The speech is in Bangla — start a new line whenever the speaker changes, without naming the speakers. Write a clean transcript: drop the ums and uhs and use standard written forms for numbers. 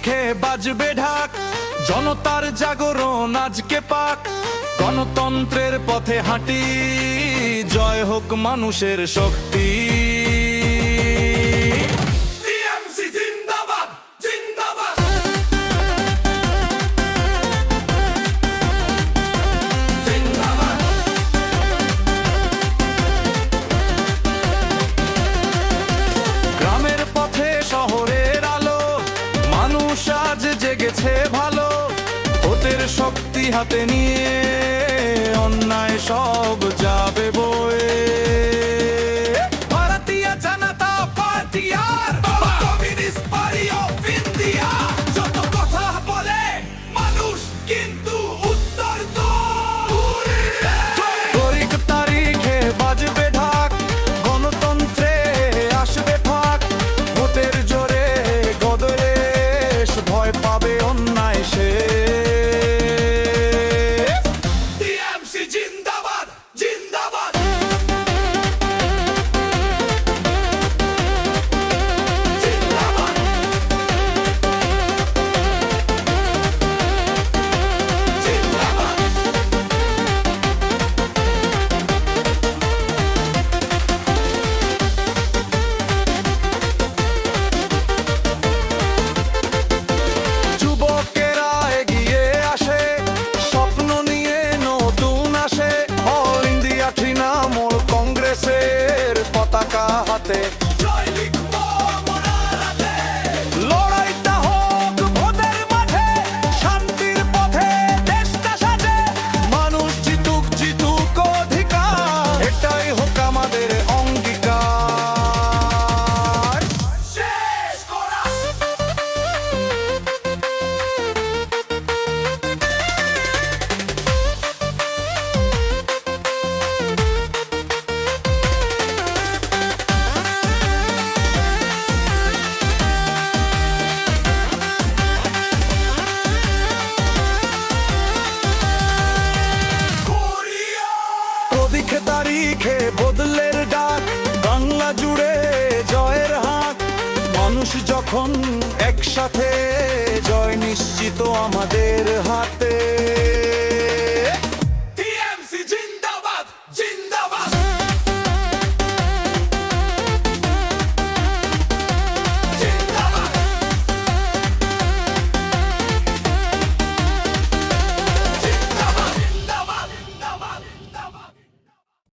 তারিখে বাজবে ঢাক, জনতার জাগরণ আজকে পাক। গণতন্ত্রের পথে হাঁটি, জয় হোক মানুষের শক্তি। গ্রামের পথে শহরের আলো, মানুষ আজ জেগেছে ভালো। ভোটের শক্তি হাতে নিয়ে অন্যায় সব যাবে বয়ে। ভারতীয় জনতা পার্টি আর কমিউনিস্ট পার্টি অফ ইন্ডিয়া যত কথা বলে মানুষ কিন্তু উত্তর তো। তারিখে বাজবে ঢাক, গণতন্ত্রে আসবে ফাঁক। ভোটের জোরে গদরেশ ভয় পাবে অন্যায় সে। জিন্দাবাদ জিন্দাবাদ জিন্দাবাদ। যুবকেরা এগিয়ে আসে, স্বপ্ন নিয়ে নতুন আসে। অল ইন্ডিয়া তৃণমূল কংগ্রেসের পতাকা হাতে লড়াইটা হোক ভোটের মাঠে, শান্তির পথে দেশটা সাজে। মানুষ জিতুক জিতুক অধিকার, এটাই হোক আমাদের অঙ্গীকার। শেষ করা তারিখে বদলের ডাক, বাংলা জুড়ে জয়ের হাক। মানুষ যখন একসাথে, জয় নিশ্চিত আমাদের হাতে।